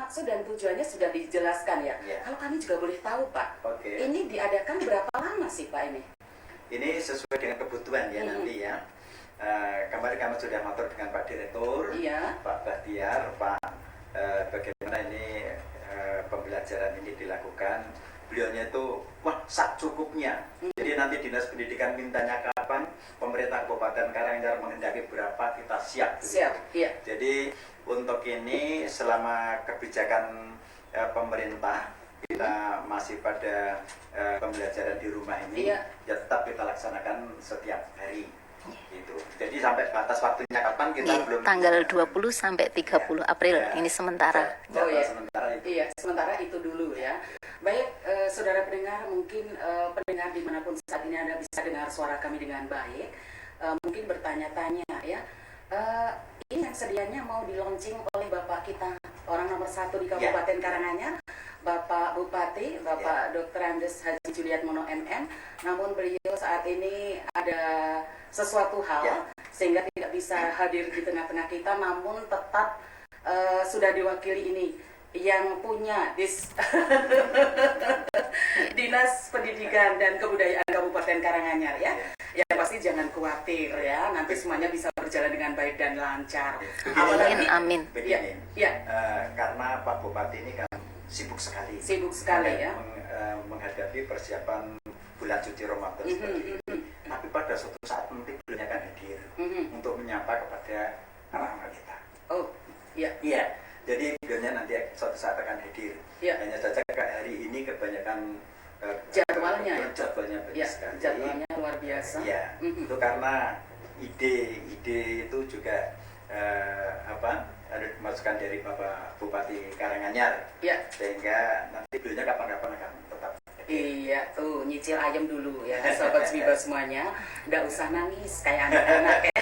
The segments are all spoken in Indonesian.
maksud dan tujuannya sudah dijelaskan ya. Kalau kami juga boleh tahu Pak, ini diadakan berapa lama sih Pak ini? Ini sesuai dengan kebutuhan ya nanti ya. Kemarin kami sudah matur dengan Pak Direktur, Pak Bahtiar, Pak bagaimana ini pembelajaran ini dilakukan. Beliaunya itu sak cukupnya. Jadi nanti Dinas Pendidikan mintanya kapan, pemerintah Kabupaten Karanganyar menghendaki berapa, kita siap. Jadi untuk ini selama kebijakan pemerintah kita masih pada pembelajaran di rumah ini, ya tetap kita laksanakan setiap hari. Gitu. Jadi sampai batas waktunya kapan kita belum. Tanggal 20 sampai 30 April ini sementara. Sementara itu dulu ya. Baik, saudara pendengar, mungkin pendengar dimanapun saat ini Anda bisa dengar suara kami dengan baik. Mungkin bertanya-tanya ya. Ini yang sedianya mau di-launching oleh Bapak kita, orang nomor 1 di Kabupaten Karanganyar, Bapak Bupati, Bapak Dr. Andes Haji Juliatmono MM. Namun beliau saat ini ada sesuatu hal sehingga tidak bisa hadir di tengah-tengah kita, namun tetap sudah diwakili ini yang punya Dinas Pendidikan dan Kebudayaan Kabupaten Karanganyar ya. Ya pasti jangan khawatir ya, nanti semuanya bisa berjalan dengan baik dan lancar. Amin. Begini, karena Pak Bupati ini kan sibuk sekali ya, menghadapi persiapan bulan suci Ramadan seperti ini. Tapi pada suatu saat nanti beliau akan hadir untuk menyapa kepada anak-anak kita. Iya. Jadi beliau nanti suatu saat akan hadir. Hanya saja hari ini kebanyakan jadwalnya banyak sekali. Jadwalnya luar biasa. Itu karena ide itu juga ada masukan dari Bapak Bupati Karanganyar. Sehingga nanti beliau kapan-kapan akan tetap. Iya tuh, nyicil ayam dulu ya Sobat Sbiba semuanya. Nggak usah nangis kayak anak-anak ya.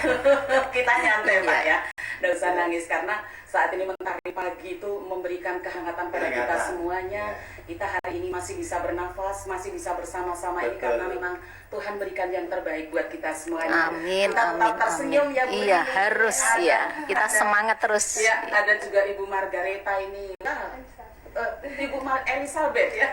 Kita nyantai Pak ya. Nggak usah nangis karena saat ini mentari pagi itu memberikan kehangatan pada kita semuanya. Kita hari ini masih bisa bernafas, masih bisa bersama-sama ini karena memang Tuhan berikan yang terbaik buat kita semuanya. Amin. Kita tetap tersenyum ya Bu. Iya harus ya. Kita semangat terus. Ya, ada juga Ibu Margareta ini. Ibu Elizabeth ya.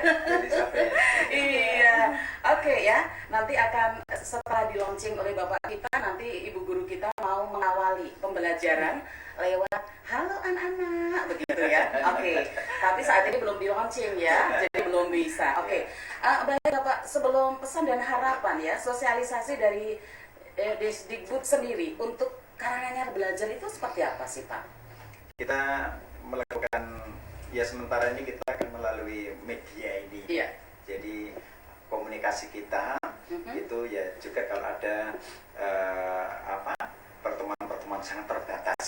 Iya. Oke ya. Nanti akan setelah di-launching oleh Bapak kita, nanti Ibu Guru kita mau mengawali pembelajaran lewat halo anak-anak begitu ya. Tapi saat ini belum di-launching ya. Jadi belum bisa. Baik Bapak, sebelum pesan dan harapan ya, sosialisasi dari Desdikbud sendiri untuk Karanganyar belajar itu seperti apa sih Pak? Kita melakukan sementara ini kita akan melalui media ini. Jadi komunikasi kita itu ya juga kalau ada pertemuan-pertemuan sangat terbatas.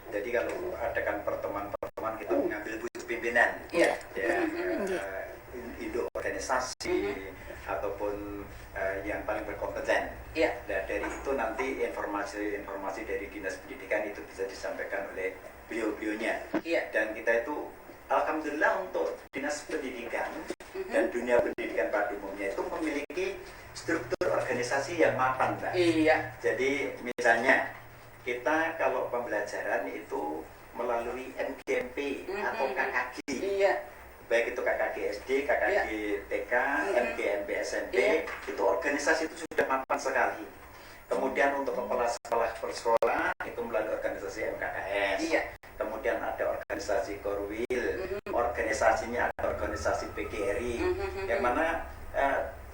Jadi kalau adakan pertemuan-pertemuan kita mengambil butuh pimpinan. Induk organisasi ataupun yang paling berkompeten. Nah, dari itu nanti informasi dari Dinas Pendidikan itu bisa disampaikan oleh beliau-beliaunya. Dan kita itu alhamdulillah untuk Dinas Pendidikan dan dunia pendidikan pada umumnya itu memiliki struktur organisasi yang mapan, Mbak. Jadi misalnya kita kalau pembelajaran itu melalui MGMP atau KKG. Baik itu KKG SD, KKG TK, MGMP SMP, itu organisasi itu sudah mapan sekali. Kemudian untuk kepala sekolah per sekolah itu melalui organisasi MKKS. Kemudian ada organisasi Korwil, organisasinya ada organisasi PGRI, yang mana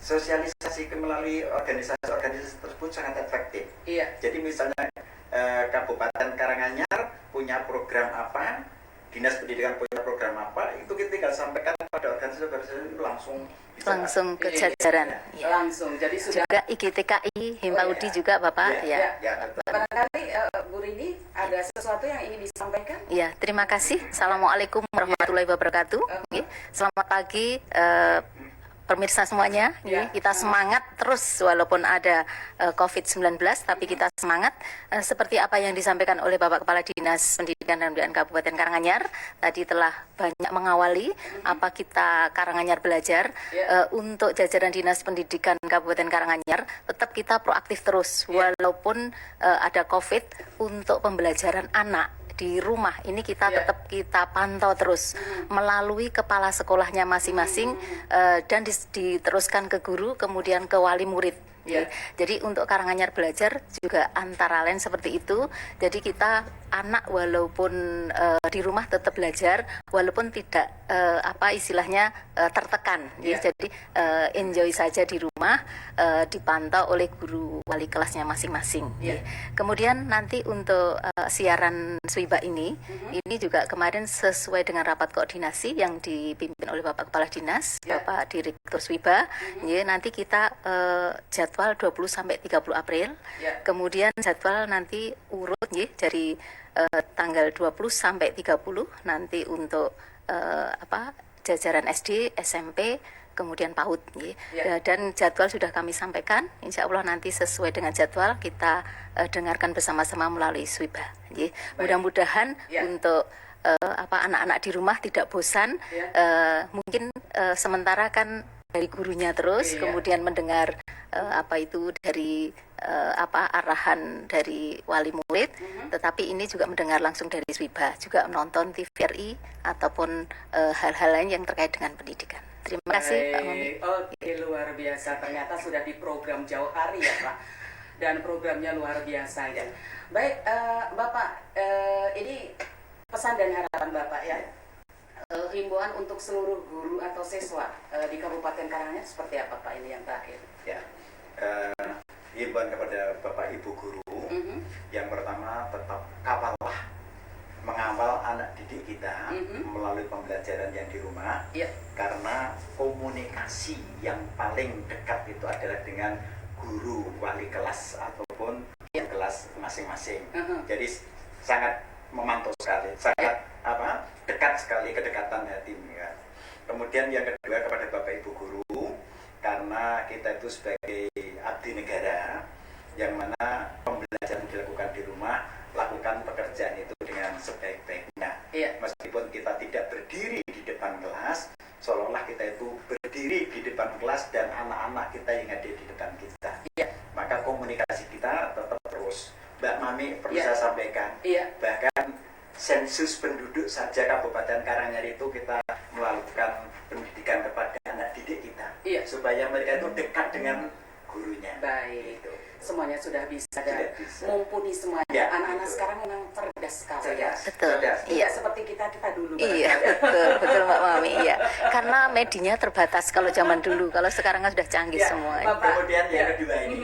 sosialisasi melalui organisasi tersebut sangat efektif. Jadi misalnya Kabupaten Karanganyar punya program apa, Dinas Pendidikan punya program apa, itu kita tinggal sampaikan pada organisasi langsung ke jajaran. Langsung. Jadi sudah juga IGTKI, Himpaudi juga Bapak Barangkali Bu Rini ada sesuatu yang ingin disampaikan? Terima kasih. Assalamualaikum warahmatullahi wabarakatuh. Selamat pagi pemirsa semuanya, kita semangat terus walaupun ada COVID-19, tapi kita semangat seperti apa yang disampaikan oleh Bapak Kepala Dinas Pendidikan dan Kebudayaan Kabupaten Karanganyar tadi telah banyak mengawali apa kita Karanganyar belajar. Untuk jajaran Dinas Pendidikan Kabupaten Karanganyar tetap kita proaktif terus walaupun ada COVID untuk pembelajaran anak di rumah ini kita tetap kita pantau terus melalui kepala sekolahnya masing-masing dan diteruskan ke guru kemudian ke wali murid. Jadi untuk Karanganyar Belajar juga antara lain seperti itu. Jadi kita anak walaupun di rumah tetap belajar walaupun tidak istilahnya tertekan. Jadi enjoy saja di rumah, dipantau oleh guru wali kelasnya masing-masing. Kemudian nanti untuk siaran Swiba ini juga kemarin sesuai dengan rapat koordinasi yang dipimpin oleh Bapak Kepala Dinas, Bapak Direktur Swiba. Nanti kita jadwal 20 sampai 30 April. Kemudian jadwal nanti urut dari tanggal 20 sampai 30 nanti untuk jajaran SD, SMP, kemudian PAUD. Dan jadwal sudah kami sampaikan. Insya Allah nanti sesuai dengan jadwal kita dengarkan bersama-sama melalui Swiba. Mudah-mudahan untuk anak-anak di rumah tidak bosan. Mungkin sementara kan dari gurunya terus, kemudian mendengar dari arahan dari wali murid, tetapi ini juga mendengar langsung dari Swiba, juga menonton TVRI ataupun hal-hal lain yang terkait dengan pendidikan. Terima kasih Pak Mami. Oke, luar biasa. Ternyata sudah di program jauh hari ya Pak, dan programnya luar biasa ya. Baik, Bapak, ini pesan dan harapan Bapak ya. Himbauan untuk seluruh guru atau siswa di Kabupaten Karanganyar seperti apa Pak ini yang terakhir? Himbauan kepada Bapak Ibu guru, yang pertama tetap kawallah mengawal anak didik kita melalui pembelajaran yang di rumah, karena komunikasi yang paling dekat itu adalah dengan guru wali kelas ataupun kelas masing-masing. Jadi sangat memantau sekali, sangat dekat sekali kedekatan hati. Kemudian yang kedua kepada Bapak Ibu guru, karena kita itu sebagai abdi negara, yang mana pembelajaran dilakukan di rumah, lakukan pekerjaan itu dengan sebaik-baiknya. Meskipun kita tidak berdiri di depan kelas, seolah-olah kita itu berdiri di depan kelas dan anak-anak kita yang ada di depan kita. Maka komunikasi kita tetap terus. Mbak Mami perlu saya sampaikan, bahkan sensus penduduk saja Kabupaten Karanganyar itu kita melakukan pendidikan kepada anak didik kita, supaya mereka itu dekat dengan gurunya. Baik, semuanya sudah bisa dan mumpuni semuanya. Anak-anak sekarang memang cerdas sekali ya. Betul. Tidak seperti kita dulu. Betul Mbak Mami. Karena medinya terbatas kalau zaman dulu. Kalau sekarang kan sudah canggih semua. Kemudian yang kedua ini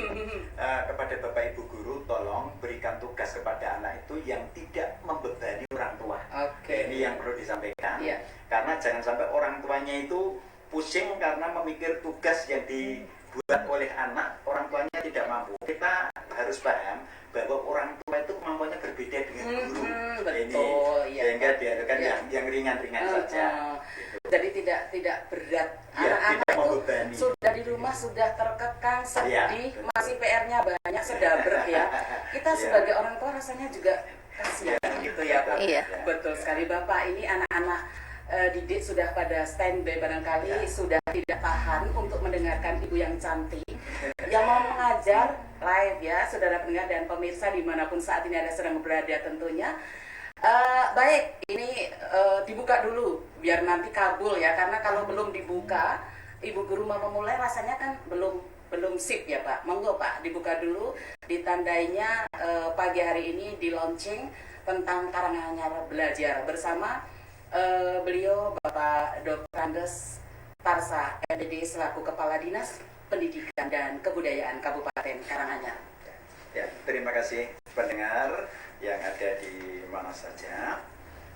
kepada Bapak Ibu guru, tolong berikan tugas kepada anak itu yang tidak membebani orang tua. Ini yang perlu disampaikan. Karena jangan sampai orang tuanya itu pusing karena memikir tugas yang dibuat oleh anak, orang tuanya tidak mampu. Kita harus paham bahwa orang tua itu kemampuannya berbeda dengan guru. Sehingga biarkan yang ringan-ringan saja. Jadi tidak berat. Anak-anak itu sudah di rumah sudah terkekang, sedih, masih PR-nya banyak, sedabrek ya. Kita sebagai orang tua rasanya juga kasihan gitu ya Pak. Betul sekali Bapak. Ini anak-anak didik sudah pada standby barangkali, sudah tidak tahan untuk mendengarkan ibu yang cantik yang mau mengajar live ya, saudara pendengar dan pemirsa dimanapun saat ini Anda sedang berada tentunya. Baik, ini dibuka dulu biar nanti kabul ya, karena kalau belum dibuka, ibu guru mau memulai rasanya kan belum sip ya Pak. Monggo Pak, dibuka dulu, ditandainya pagi hari ini di launching tentang Karanganyar Belajar bersama beliau Bapak Dr. Andes Tarsa MPD selaku Kepala Dinas Pendidikan dan Kebudayaan Kabupaten Karanganyar. Terima kasih pendengar yang ada di mana saja.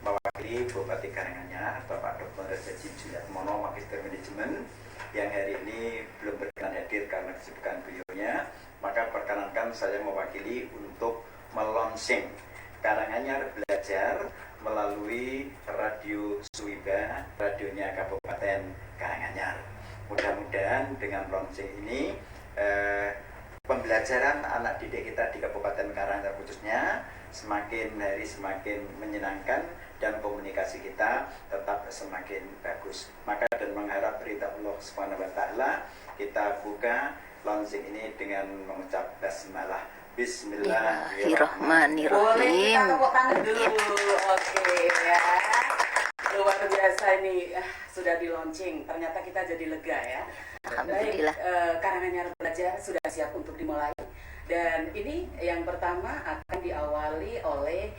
Mewakili Bupati Karanganyar, Bapak Dr. Haji Juliatmono, Magister Manajemen, yang hari ini belum berkenan hadir karena kesibukan beliaunya, maka perkenankan saya mewakili untuk melonsing Karanganyar Belajar melalui Radio Swiba, radionya Kabupaten Karanganyar. Mudah-mudahan dengan launching ini pembelajaran anak didik kita di Kabupaten Karanganyar khususnya semakin hari semakin menyenangkan dan komunikasi kita tetap semakin bagus. Maka dan mengharap perintah Allah Subhanahu wa taala, kita buka launching ini dengan mengucap basmalah. Bismillahirrahmanirrahim. Boleh kita Bismillahirrahmanirrahim. tepuk tangan dulu. Oke ya. Luar biasa ini. Sudah di launching. Ternyata kita jadi lega ya. Alhamdulillah. Baik, Karanganyar Belajar sudah siap untuk dimulai. Dan ini yang pertama akan diawali oleh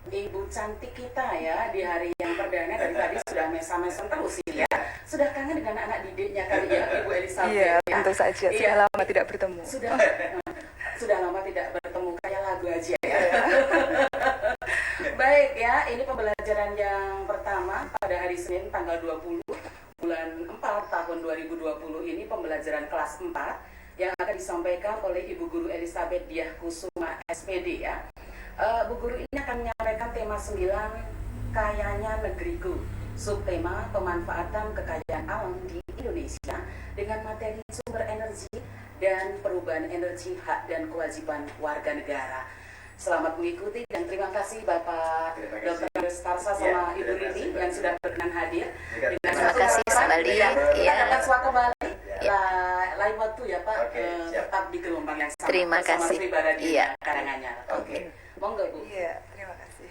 Ibu cantik kita ya di hari yang perdana. Dari tadi sudah mesam-mesam terus ya. Sudah kangen dengan anak didiknya kali ya, Ibu Elizabeth. Iya, ya? tentu saja. Sudah Iya. lama tidak bertemu. Sudah lama tidak bertemu, kayak lagu aja ya. Baik ya, ini pembelajaran yang pertama pada hari Senin tanggal 20 bulan 4 tahun 2020 ini pembelajaran kelas 4 yang akan disampaikan oleh Ibu Guru Elizabeth Diah Kusuma SPD ya. Bu Guru ini akan menyampaikan tema 9 Kayanya Negeriku, subtema pemanfaatan kekayaan alam di Indonesia dengan materi sumber energi dan perubahan energi hak dan kewajiban warga negara. Selamat mengikuti dan terima kasih Bapak Dr. Starsa sama Ibu Rini yang sudah berkenan hadir. Terima kasih sekali. Kita Ya. dapat suara kembali. Ya. Lain waktu ya Pak, Oke, siap. tetap di gelombang yang sama. Terima bersama kasih. Sri Baradina Iya. Karanganyar. Oke. Monggo Bu. Iya, terima kasih.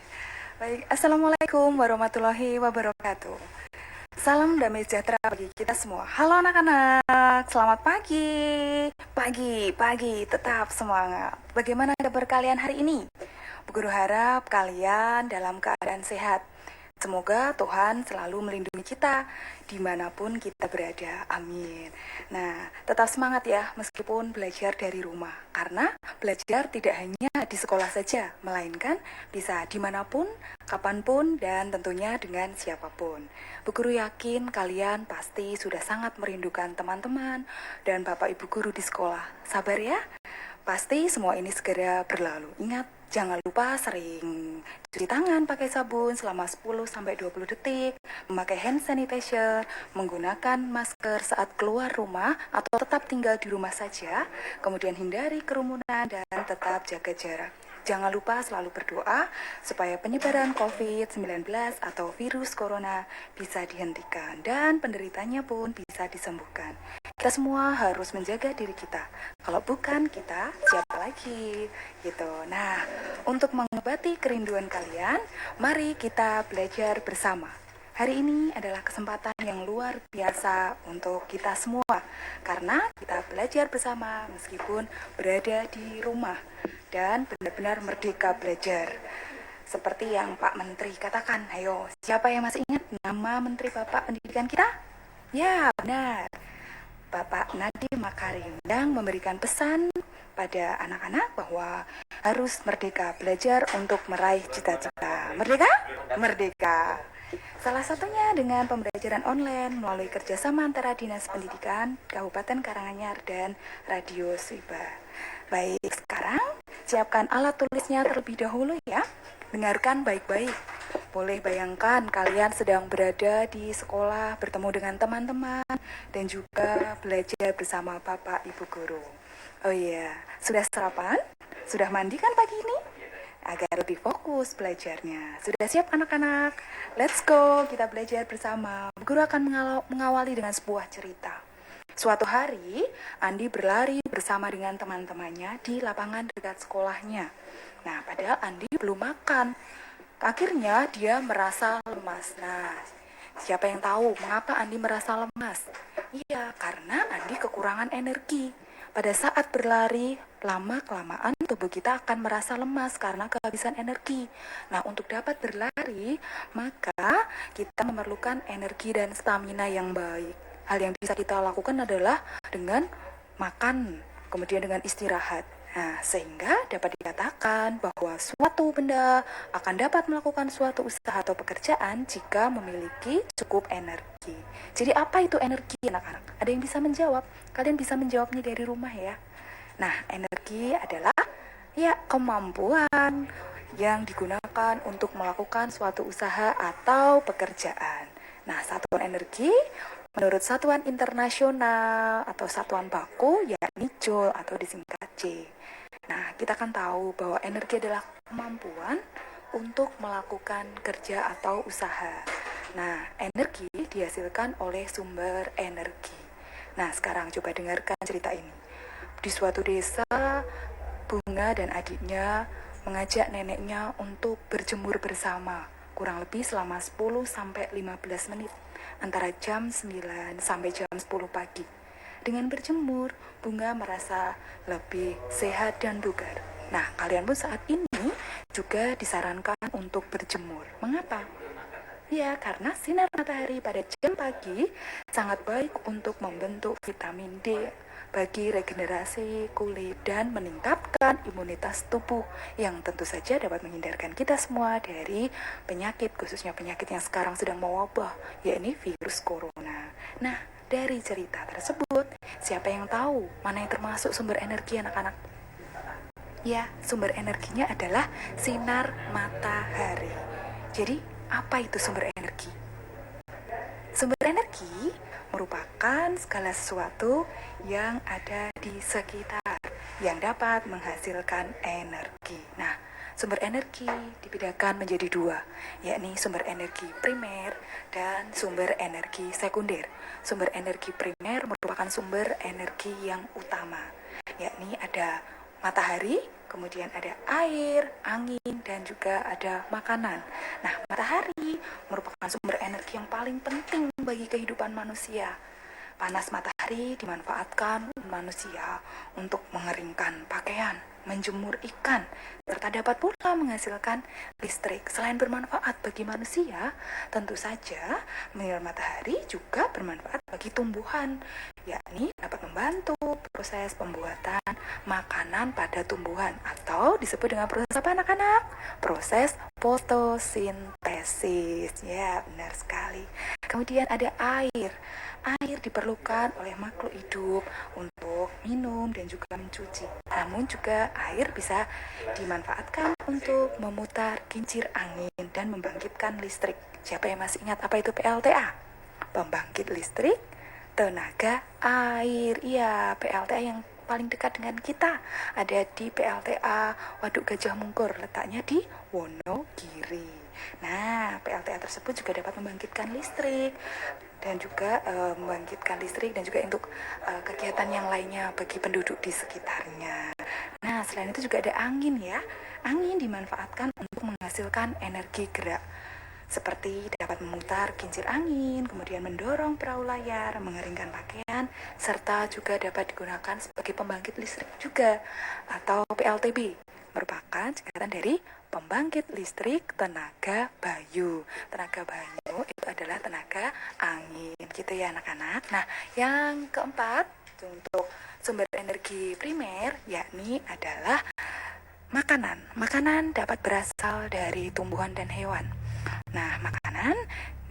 Baik, Assalamualaikum warahmatullahi wabarakatuh. Salam damai sejahtera bagi kita semua. Halo anak-anak, selamat pagi. Pagi, tetap semangat. Bagaimana kabar kalian hari ini? Bu Guru harap kalian dalam keadaan sehat. Semoga Tuhan selalu melindungi kita dimanapun kita berada. Amin. Nah, tetap semangat ya meskipun belajar dari rumah. Karena belajar tidak hanya di sekolah saja, melainkan bisa dimanapun, kapanpun, dan tentunya dengan siapapun. Bu Guru yakin kalian pasti sudah sangat merindukan teman-teman dan Bapak Ibu Guru di sekolah. Sabar ya. Pasti semua ini segera berlalu. Ingat, jangan lupa sering cuci tangan pakai sabun selama 10-20 detik, memakai hand sanitizer, menggunakan masker saat keluar rumah atau tetap tinggal di rumah saja, kemudian hindari kerumunan dan tetap jaga jarak. Jangan lupa selalu berdoa supaya penyebaran COVID-19 atau virus corona bisa dihentikan dan penderitanya pun bisa disembuhkan. Kita semua harus menjaga diri kita. Kalau bukan kita, siapa lagi? Gitu. Nah, untuk mengobati kerinduan kalian, mari kita belajar bersama. Hari ini adalah kesempatan yang luar biasa untuk kita semua karena kita belajar bersama meskipun berada di rumah dan benar-benar merdeka belajar. Seperti yang Pak Menteri katakan, ayo, siapa yang masih ingat nama Menteri Bapak Pendidikan kita? Ya, benar. Bapak Nadiem Makarim yang memberikan pesan pada anak-anak bahwa harus merdeka belajar untuk meraih cita-cita. Merdeka? Merdeka. Salah satunya dengan pembelajaran online melalui kerjasama antara Dinas Pendidikan Kabupaten Karanganyar dan Radio Swiba. Baik, sekarang siapkan alat tulisnya terlebih dahulu ya. Dengarkan baik-baik. Boleh bayangkan kalian sedang berada di sekolah bertemu dengan teman-teman dan juga belajar bersama Bapak Ibu Guru. Oh iya, sudah sarapan? Sudah mandi kan pagi ini? Agar lebih fokus belajarnya. Sudah siap anak-anak? Let's go, kita belajar bersama. Guru akan mengawali dengan sebuah cerita. Suatu hari, Andi berlari bersama dengan teman-temannya di lapangan dekat sekolahnya. Nah, padahal Andi belum makan. Akhirnya dia merasa lemas. Nah, siapa yang tahu mengapa Andi merasa lemas? Iya, karena Andi kekurangan energi. Pada saat berlari, lama-kelamaan tubuh kita akan merasa lemas karena kehabisan energi. Nah, untuk dapat berlari, maka kita memerlukan energi dan stamina yang baik. Hal yang bisa kita lakukan adalah dengan makan, kemudian dengan istirahat. Nah, sehingga dapat dikatakan bahwa suatu benda akan dapat melakukan suatu usaha atau pekerjaan jika memiliki cukup energi. Jadi apa itu energi anak-anak? Ada yang bisa menjawab? Kalian bisa menjawabnya dari rumah ya. Nah, energi adalah ya kemampuan yang digunakan untuk melakukan suatu usaha atau pekerjaan. Nah, satuan energi menurut satuan internasional atau satuan baku yakni Joule atau disingkat J. Nah, kita kan tahu bahwa energi adalah kemampuan untuk melakukan kerja atau usaha. Nah, energi dihasilkan oleh sumber energi. Nah, sekarang coba dengarkan cerita ini. Di suatu desa, Bunga dan adiknya mengajak neneknya untuk berjemur bersama, kurang lebih selama 10-15 menit, antara jam 9 sampai jam 10 pagi. Dengan berjemur, Bunga merasa lebih sehat dan bugar. Nah, kalian pun saat ini juga disarankan untuk berjemur. Mengapa? Ya, karena sinar matahari pada jam pagi sangat baik untuk membentuk vitamin D bagi regenerasi kulit dan meningkatkan imunitas tubuh yang tentu saja dapat menghindarkan kita semua dari penyakit, khususnya penyakit yang sekarang sedang mewabah, yakni virus corona. Nah, dari cerita tersebut, siapa yang tahu mana yang termasuk sumber energi anak-anak? Ya, sumber energinya adalah sinar matahari. Jadi, apa itu sumber energi? Sumber energi merupakan segala sesuatu yang ada di sekitar yang dapat menghasilkan energi. Nah, sumber energi dibedakan menjadi dua, yakni sumber energi primer dan sumber energi sekunder. Sumber energi primer merupakan sumber energi yang utama, yakni ada matahari, kemudian ada air, angin, dan juga ada makanan. Nah, matahari merupakan sumber energi yang paling penting bagi kehidupan manusia. Panas matahari dimanfaatkan manusia untuk mengeringkan pakaian, menjemur ikan, serta dapat pula menghasilkan listrik. Selain bermanfaat bagi manusia, tentu saja sinar matahari juga bermanfaat bagi tumbuhan, yakni dapat membantu proses pembuatan makanan pada tumbuhan atau disebut dengan proses apa anak-anak? Proses fotosintesis. Ya, benar sekali. Kemudian ada air. Air diperlukan oleh makhluk hidup untuk minum dan juga mencuci. Namun juga air bisa dimanfaatkan untuk memutar kincir angin dan membangkitkan listrik. Siapa yang masih ingat apa itu PLTA? Pembangkit listrik tenaga air. Iya, PLTA yang paling dekat dengan kita ada di PLTA Waduk Gajah Mungkur, letaknya di Wonogiri. Nah, PLTA tersebut juga dapat membangkitkan listrik dan juga dan juga untuk kegiatan yang lainnya bagi penduduk di sekitarnya. Nah, selain itu juga ada angin ya. Angin dimanfaatkan untuk menghasilkan energi gerak, seperti dapat memutar kincir angin, kemudian mendorong perahu layar, mengeringkan pakaian, serta juga dapat digunakan sebagai pembangkit listrik juga, atau PLTB, merupakan singkatan dari pembangkit listrik tenaga bayu. Tenaga bayu itu adalah tenaga angin, gitu ya anak-anak. Nah, yang keempat untuk sumber energi primer, yakni adalah makanan. Makanan dapat berasal dari tumbuhan dan hewan. Nah, makanan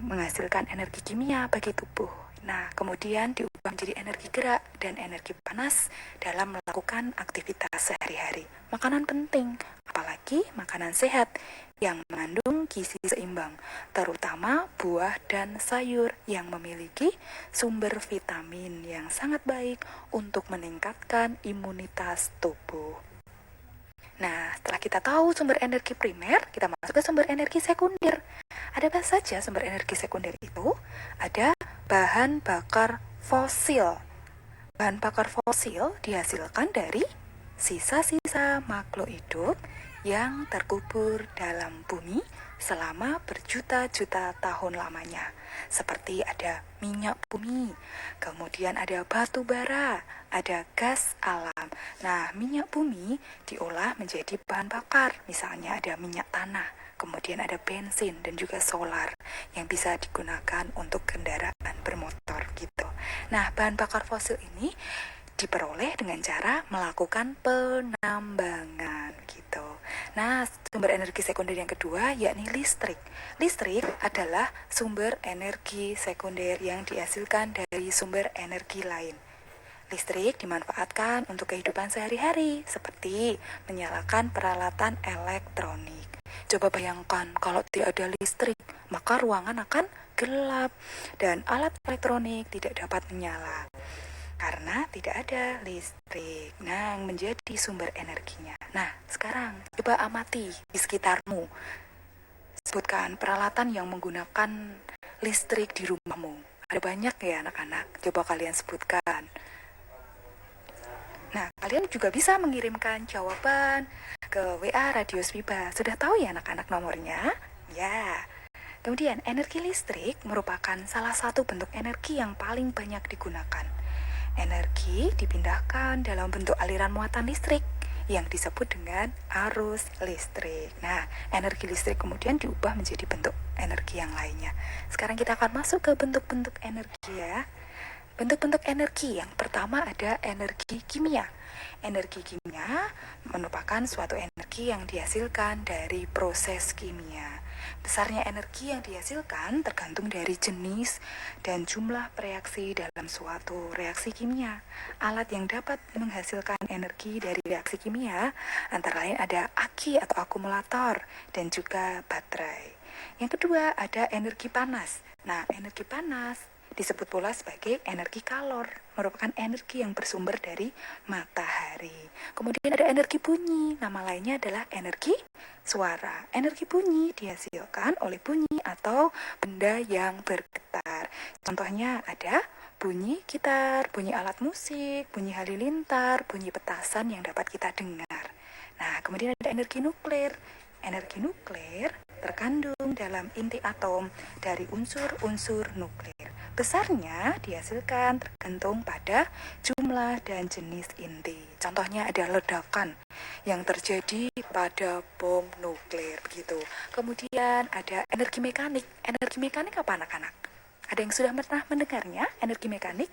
menghasilkan energi kimia bagi tubuh. Nah, kemudian diubah menjadi energi gerak dan energi panas dalam melakukan aktivitas sehari-hari. Makanan penting, apalagi makanan sehat yang mengandung gizi seimbang, terutama buah dan sayur yang memiliki sumber vitamin yang sangat baik untuk meningkatkan imunitas tubuh. Nah, setelah kita tahu sumber energi primer, kita masuk ke sumber energi sekunder. Ada apa saja sumber energi sekunder itu? Ada bahan bakar fosil. Bahan bakar fosil dihasilkan dari sisa-sisa makhluk hidup yang terkubur dalam bumi selama berjuta-juta tahun lamanya. Seperti ada minyak bumi, kemudian ada batu bara, ada gas alam. Nah, minyak bumi diolah menjadi bahan bakar, misalnya ada minyak tanah, kemudian ada bensin dan juga solar yang bisa digunakan untuk kendaraan bermotor gitu. Nah, bahan bakar fosil ini diperoleh dengan cara melakukan penambangan gitu. Nah, sumber energi sekunder yang kedua yakni listrik. Listrik adalah sumber energi sekunder yang dihasilkan dari sumber energi lain. Listrik dimanfaatkan untuk kehidupan sehari-hari seperti menyalakan peralatan elektronik. Coba bayangkan kalau tidak ada listrik, maka ruangan akan gelap dan alat elektronik tidak dapat menyala karena tidak ada listrik. Nah, yang menjadi sumber energinya. Nah, sekarang coba amati di sekitarmu. Sebutkan peralatan yang menggunakan listrik di rumahmu. Ada banyak ya anak-anak. Coba kalian sebutkan. Nah, kalian juga bisa mengirimkan jawaban ke WA Radio Swiba. Sudah tahu ya anak-anak nomornya? Ya. Kemudian, energi listrik merupakan salah satu bentuk energi yang paling banyak digunakan. Energi dipindahkan dalam bentuk aliran muatan listrik yang disebut dengan arus listrik. Nah, energi listrik kemudian diubah menjadi bentuk energi yang lainnya. Sekarang kita akan masuk ke bentuk-bentuk energi ya. Bentuk-bentuk energi yang pertama ada energi kimia. Energi kimia merupakan suatu energi yang dihasilkan dari proses kimia. Besarnya energi yang dihasilkan tergantung dari jenis dan jumlah reaksi dalam suatu reaksi kimia. Alat yang dapat menghasilkan energi dari reaksi kimia antara lain ada aki atau akumulator dan juga baterai. Yang kedua ada energi panas. Nah, energi panas disebut pula sebagai energi kalor, merupakan energi yang bersumber dari matahari. Kemudian ada energi bunyi, nama lainnya adalah energi suara. Energi bunyi dihasilkan oleh bunyi atau benda yang bergetar. Contohnya ada bunyi gitar, bunyi alat musik, bunyi halilintar, bunyi petasan yang dapat kita dengar. Nah, kemudian ada energi nuklir. Energi nuklir terkandung dalam inti atom dari unsur-unsur nuklir. Besarnya dihasilkan tergantung pada jumlah dan jenis inti. Contohnya ada ledakan yang terjadi pada bom nuklir begitu. Kemudian ada energi mekanik. Energi mekanik apa anak-anak? Ada yang sudah pernah mendengarnya energi mekanik?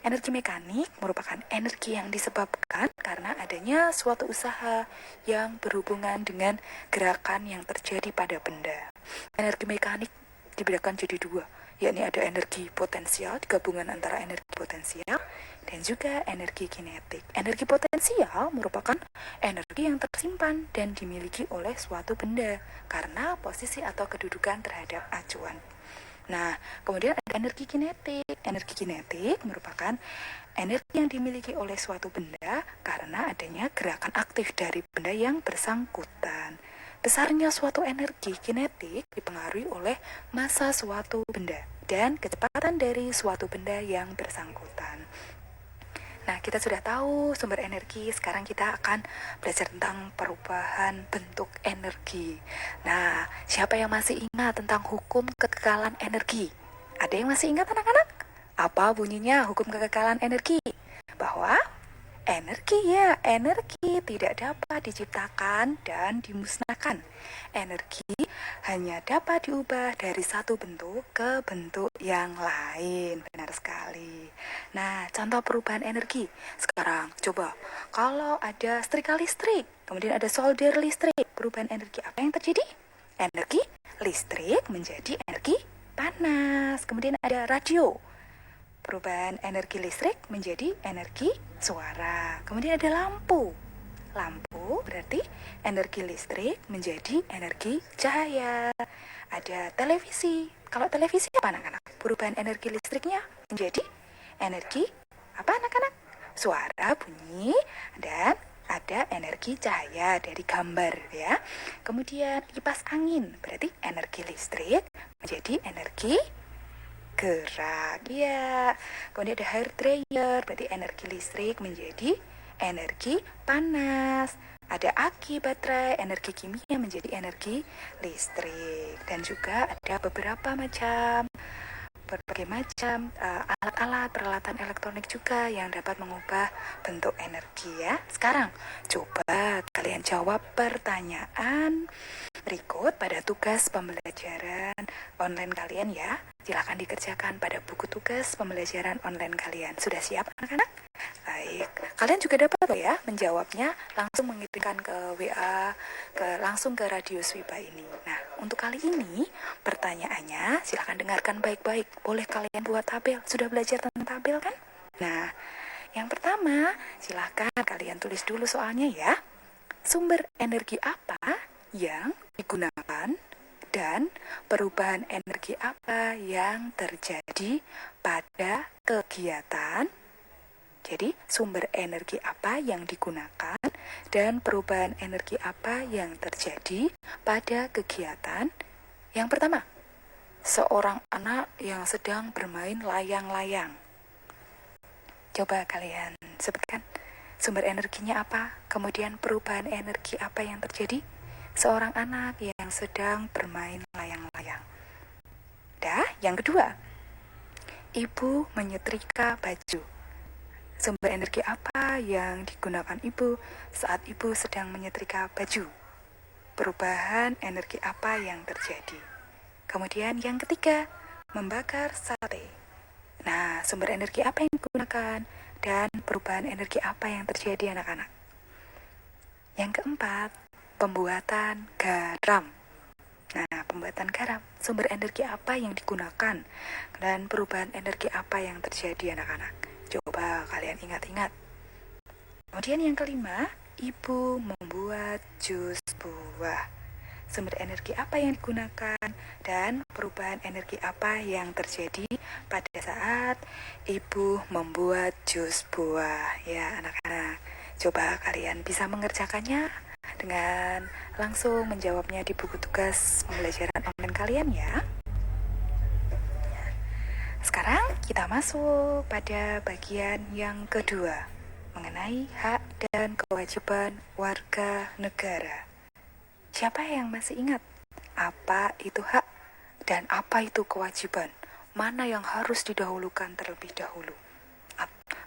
Energi mekanik merupakan energi yang disebabkan karena adanya suatu usaha yang berhubungan dengan gerakan yang terjadi pada benda. Energi mekanik dibedakan jadi dua, yakni ada energi potensial, gabungan antara energi potensial dan juga energi kinetik. Energi potensial merupakan energi yang tersimpan dan dimiliki oleh suatu benda karena posisi atau kedudukan terhadap acuan. Nah, kemudian ada energi kinetik. Energi kinetik merupakan energi yang dimiliki oleh suatu benda karena adanya gerakan aktif dari benda yang bersangkutan. Besarnya suatu energi kinetik dipengaruhi oleh massa suatu benda dan kecepatan dari suatu benda yang bersangkutan. Nah, kita sudah tahu sumber energi, sekarang kita akan belajar tentang perubahan bentuk energi. Nah, siapa yang masih ingat tentang hukum kekekalan energi? Ada yang masih ingat anak-anak? Apa bunyinya hukum kekekalan energi? Bahwa energi tidak dapat diciptakan dan dimusnahkan. Energi hanya dapat diubah dari satu bentuk ke bentuk yang lain. Benar sekali. Nah, contoh perubahan energi. Sekarang, coba. Kalau ada setrika listrik, kemudian ada solder listrik, perubahan energi apa yang terjadi? Energi listrik menjadi energi panas. Kemudian ada radio. Perubahan energi listrik menjadi energi suara. Kemudian ada lampu. Lampu berarti energi listrik menjadi energi cahaya. Ada televisi. Kalau televisi apa anak-anak? Perubahan energi listriknya menjadi energi apa anak-anak? Suara, bunyi, dan ada energi cahaya dari gambar ya. Kemudian kipas angin berarti energi listrik menjadi energi gerak ya. Kemudian ada hair dryer berarti energi listrik menjadi energi panas. Ada aki baterai, energi kimia menjadi energi listrik. Dan juga ada berbagai macam alat-alat peralatan elektronik juga yang dapat mengubah bentuk energi ya. Sekarang coba kalian jawab pertanyaan berikut pada tugas pembelajaran online kalian ya. Silakan dikerjakan pada buku tugas pembelajaran online kalian. Sudah siap anak-anak? Baik. Kalian juga dapat loh ya menjawabnya langsung mengirimkan ke WA langsung ke Radio Swiba ini. Nah, untuk kali ini pertanyaannya silakan dengarkan baik-baik. Boleh kalian buat tabel. Sudah belajar tentang tabel kan? Nah, yang pertama silakan kalian tulis dulu soalnya ya. Sumber energi apa yang digunakan dan perubahan energi apa yang terjadi pada kegiatan. Jadi, sumber energi apa yang digunakan dan perubahan energi apa yang terjadi pada kegiatan. Yang pertama, seorang anak yang sedang bermain layang-layang. Coba kalian sebutkan Sumber energinya apa? Kemudian perubahan energi apa yang terjadi? Seorang anak yang sedang bermain layang-layang. Yang kedua, ibu menyetrika baju. Sumber energi apa yang digunakan ibu saat ibu sedang menyetrika baju? Perubahan energi apa yang terjadi? Kemudian yang ketiga, membakar sate. Nah, sumber energi apa yang digunakan dan perubahan energi apa yang terjadi anak-anak? Yang keempat, pembuatan garam. Nah, pembuatan garam, sumber energi apa yang digunakan dan perubahan energi apa yang terjadi anak-anak? Coba kalian ingat-ingat. Kemudian yang kelima, ibu membuat jus buah. Sumber energi apa yang digunakan dan perubahan energi apa yang terjadi pada saat ibu membuat jus buah. Ya anak-anak, coba kalian bisa mengerjakannya dengan langsung menjawabnya di buku tugas pembelajaran online kalian ya. Sekarang kita masuk pada bagian yang kedua, mengenai hak dan kewajiban warga negara. Siapa yang masih ingat apa itu hak dan apa itu kewajiban? Mana yang harus didahulukan terlebih dahulu?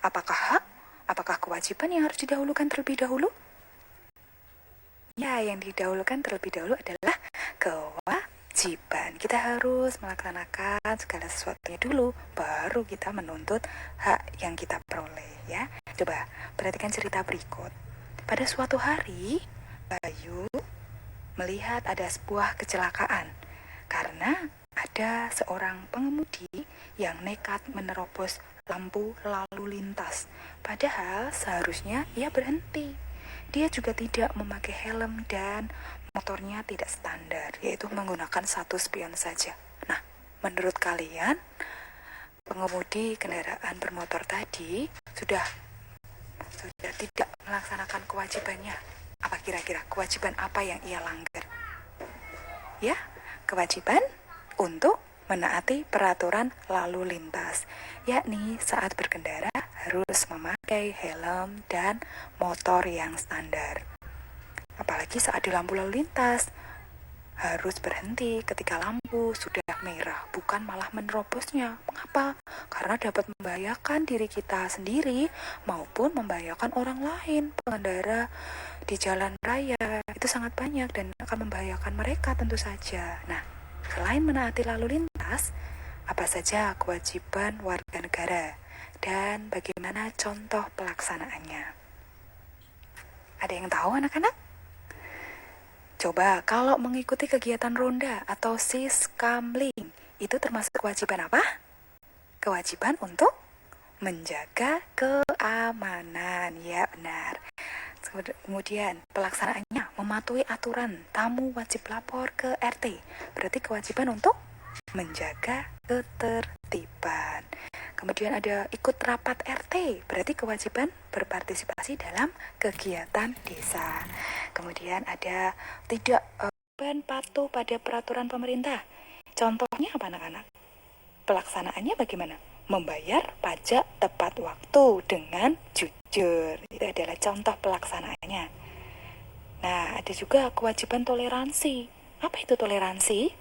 Apakah hak? Apakah kewajiban yang harus didahulukan terlebih dahulu? Ya, yang didahulukan terlebih dahulu adalah kewajiban. Kita harus melaksanakan segala sesuatunya dulu, baru kita menuntut hak yang kita peroleh ya. Coba perhatikan cerita berikut. Pada suatu hari, Bayu melihat ada sebuah kecelakaan karena ada seorang pengemudi yang nekat menerobos lampu lalu lintas. Padahal seharusnya ia berhenti. Dia juga tidak memakai helm dan motornya tidak standar, yaitu menggunakan satu spion saja. Nah, menurut kalian, pengemudi kendaraan bermotor tadi sudah tidak melaksanakan kewajibannya? Apa kira-kira kewajiban apa yang ia langgar? Ya, kewajiban untuk menaati peraturan lalu lintas, yakni saat berkendara harus memakai helm dan motor yang standar. Apalagi saat di lampu lalu lintas, harus berhenti ketika lampu sudah merah, bukan malah menerobosnya. Mengapa? Karena dapat membahayakan diri kita sendiri maupun membahayakan orang lain. Pengendara di jalan raya itu sangat banyak dan akan membahayakan mereka tentu saja. Nah, selain menaati lalu lintas, apa saja kewajiban warga negara dan bagaimana contoh pelaksanaannya? Ada yang tahu anak-anak? Coba kalau mengikuti kegiatan ronda atau siskamling, itu termasuk kewajiban apa? Kewajiban untuk menjaga keamanan, ya benar. Kemudian pelaksanaannya mematuhi aturan tamu wajib lapor ke RT. Berarti kewajiban untuk menjaga ketertiban. Kemudian ada ikut rapat RT, berarti kewajiban berpartisipasi dalam kegiatan desa. Kemudian ada tidak patuh pada peraturan pemerintah. Contohnya apa anak-anak? Pelaksanaannya bagaimana? Membayar pajak tepat waktu dengan jujur. Itu adalah contoh pelaksanaannya. Nah, ada juga kewajiban toleransi. Apa itu toleransi?